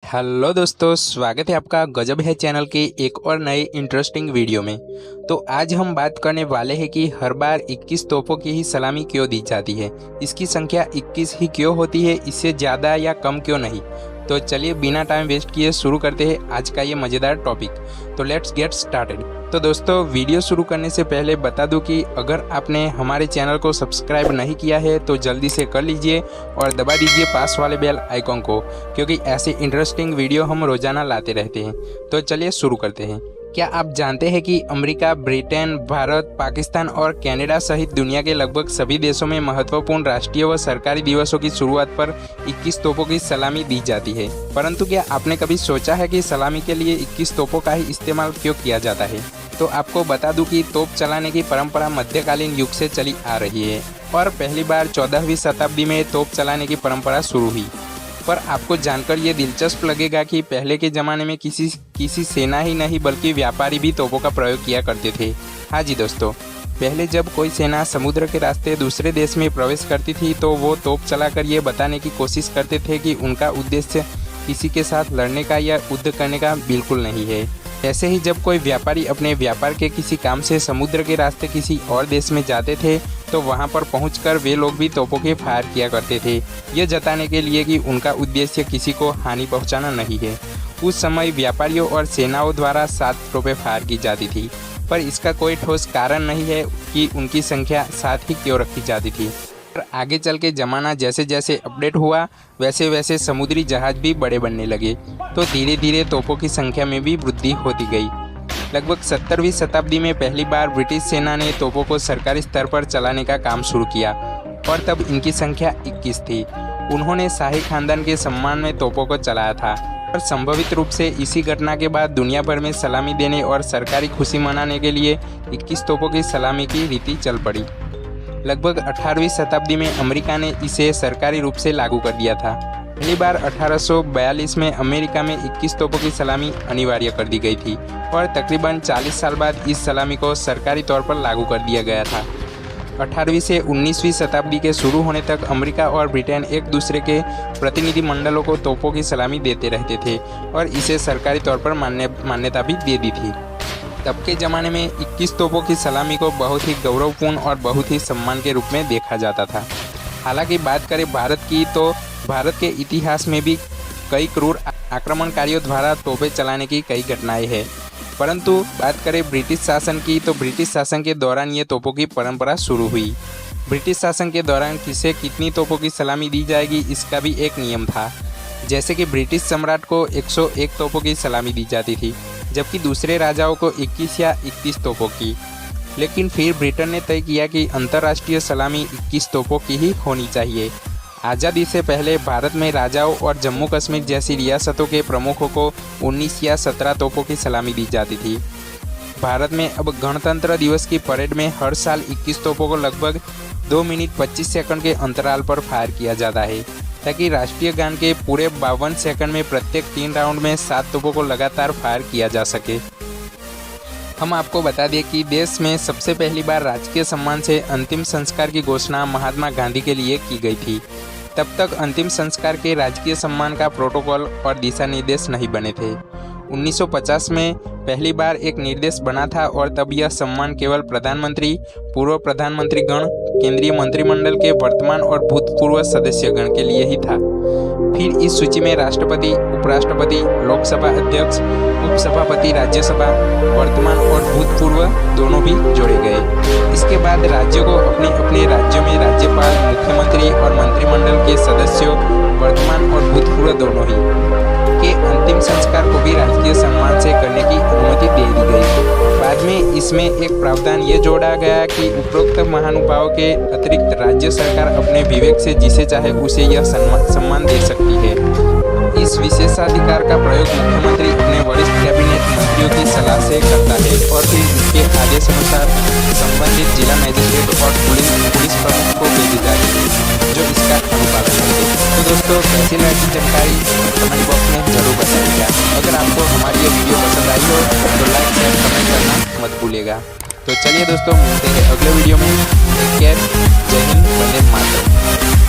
Hello दोस्तों, स्वागत है आपका गजब है चैनल के एक और नए इंटरेस्टिंग वीडियो में। तो आज हम बात करने वाले हैं कि हर बार 21 तोपों की ही सलामी क्यों दी जाती है। इसकी संख्या 21 ही क्यों होती है, इससे ज़्यादा या कम क्यों नहीं। तो चलिए बिना टाइम वेस्ट किए शुरू करते हैं आज का ये मज़ेदार टॉपिक। तो लेट्स गेट स्टार्टेड। तो दोस्तों, वीडियो शुरू करने से पहले बता दूं कि अगर आपने हमारे चैनल को सब्सक्राइब नहीं किया है तो जल्दी से कर लीजिए और दबा दीजिए पास वाले बेल आइकॉन को, क्योंकि ऐसे इंटरेस्टिंग वीडियो हम रोजाना लाते रहते हैं। तो चलिए शुरू करते हैं। क्या आप जानते हैं कि अमेरिका, ब्रिटेन, भारत, पाकिस्तान और कनाडा सहित दुनिया के लगभग सभी देशों में महत्वपूर्ण राष्ट्रीय व सरकारी दिवसों की शुरुआत पर 21 तोपों की सलामी दी जाती है। परंतु क्या आपने कभी सोचा है कि सलामी के लिए 21 तोपों का ही इस्तेमाल क्यों किया जाता है? तो आपको बता दूं कि तोप चलाने की परंपरा मध्यकालीन युग से चली आ रही है और पहली बार 14वीं शताब्दी में तोप चलाने की परंपरा शुरू हुई। पर आपको जानकर ये दिलचस्प लगेगा कि पहले के ज़माने में किसी सेना ही नहीं बल्कि व्यापारी भी तोपों का प्रयोग किया करते थे। हाँ जी दोस्तों, पहले जब कोई सेना समुद्र के रास्ते दूसरे देश में प्रवेश करती थी तो वो तोप चलाकर ये बताने की कोशिश करते थे कि उनका उद्देश्य किसी के साथ लड़ने का या युद्ध करने का बिल्कुल नहीं है। ऐसे ही जब कोई व्यापारी अपने व्यापार के किसी काम से समुद्र के रास्ते किसी और देश में जाते थे तो वहां पर पहुंचकर वे लोग भी तोपों के फायर किया करते थे, यह जताने के लिए कि उनका उद्देश्य किसी को हानि पहुंचाना नहीं है। उस समय व्यापारियों और सेनाओं द्वारा 7 तोपें फायर की जाती थी, पर इसका कोई ठोस कारण नहीं है कि उनकी संख्या 7 ही क्यों रखी जाती थी। पर आगे चल के ज़माना जैसे जैसे अपडेट हुआ वैसे वैसे समुद्री जहाज भी बड़े बनने लगे, तो धीरे धीरे तोपों की संख्या में भी वृद्धि होती गई। लगभग 17वीं शताब्दी में पहली बार ब्रिटिश सेना ने तोपों को सरकारी स्तर पर चलाने का काम शुरू किया और तब इनकी संख्या 21 थी। उन्होंने शाही खानदान के सम्मान में तोपों को चलाया था और संभवित रूप से इसी घटना के बाद दुनिया भर में सलामी देने और सरकारी खुशी मनाने के लिए 21 तोपों की सलामी की रीति चल पड़ी। लगभग 18वीं शताब्दी में अमेरिका ने इसे सरकारी रूप से लागू कर दिया था। पहली बार 1842 में अमेरिका में 21 तोपों की सलामी अनिवार्य कर दी गई थी और तकरीबन 40 साल बाद इस सलामी को सरकारी तौर पर लागू कर दिया गया था। 18वीं से 19वीं शताब्दी के शुरू होने तक अमेरिका और ब्रिटेन एक दूसरे के प्रतिनिधि मंडलों को तोपों की सलामी देते रहते थे और इसे सरकारी तौर पर मान्यता भी दे दी थी। तब के ज़माने में 21 तोपों की सलामी को बहुत ही गौरवपूर्ण और बहुत ही सम्मान के रूप में देखा जाता था। हालांकि बात करें भारत की तो भारत के इतिहास में भी कई क्रूर आक्रमणकारियों द्वारा तोपें चलाने की कई घटनाएं हैं। परंतु बात करें ब्रिटिश शासन की तो ब्रिटिश शासन के दौरान ये तोपों की परंपरा शुरू हुई। ब्रिटिश शासन के दौरान किसे कितनी तोपों की सलामी दी जाएगी इसका भी एक नियम था। जैसे कि ब्रिटिश सम्राट को 101 तोपों की सलामी दी जाती थी, जबकि दूसरे राजाओं को 21 या 31 तोपों की। लेकिन फिर ब्रिटेन ने तय किया कि अंतर्राष्ट्रीय सलामी 21 तोपों की ही होनी चाहिए। आज़ादी से पहले भारत में राजाओं और जम्मू कश्मीर जैसी रियासतों के प्रमुखों को 19 या 17 तोपों की सलामी दी जाती थी। भारत में अब गणतंत्र दिवस की परेड में हर साल 21 तोपों को लगभग 2 मिनट 25 सेकंड के अंतराल पर फायर किया जाता है, ताकि राष्ट्रीय गान के पूरे 52 सेकंड में प्रत्येक 3 राउंड में 7 तोपों को लगातार फायर किया जा सके। हम आपको बता दें कि देश में सबसे पहली बार राजकीय सम्मान से अंतिम संस्कार की घोषणा महात्मा गांधी के लिए की गई थी। तब तक अंतिम संस्कार के राजकीय सम्मान का प्रोटोकॉल और दिशा निर्देश नहीं बने थे। 1950 में पहली बार एक निर्देश बना था और तब यह सम्मान केवल प्रधानमंत्री, पूर्व प्रधानमंत्रीगण, केंद्रीय मंत्रिमंडल के वर्तमान और भूतपूर्व सदस्यगण के लिए ही था। फिर इस सूची में राष्ट्रपति, उपराष्ट्रपति, लोकसभा अध्यक्ष, उपसभापति, राज्यसभा, वर्तमान और भूतपूर्व दोनों भी जोड़े गए। इसके बाद राज्यों को अपने अपने राज्यों में राज्यपाल, मुख्यमंत्री और मंत्रिमंडल के सदस्यों, वर्तमान और भूतपूर्व दोनों ही के अंतिम संस्कार को भी राजकीय सम्मान से करने की अनुमति दे दी गई। बाद में इसमें एक प्रावधान ये जोड़ा गया कि उपरोक्त महानुभावों के अतिरिक्त राज्य सरकार अपने विवेक से जिसे चाहे उसे यह सम्मान दे सकती है। इस विशेषाधिकार का प्रयोग मुख्यमंत्री अपने वरिष्ठ कैबिनेट मंत्रियों की सलाह से करता है और फिर उसके आदेश अनुसार संबंधित जिला मजिस्ट्रेट और पुलिस प्रमुख को भेजी जाती है, जो इसका अनुपालन करते। तो दोस्तों, कैसी लगी जानकारी कमेंट बॉक्स में जरूर बताइएगा। अगर आपको हमारी ये वीडियो पसंद आई हो तो लाइक शेयर कमेंट करना मत भूलिएगा। तो चलिए दोस्तों, मिलते हैं अगले वीडियो में। टेक केयर, जय हिंद, वंदे मातरम।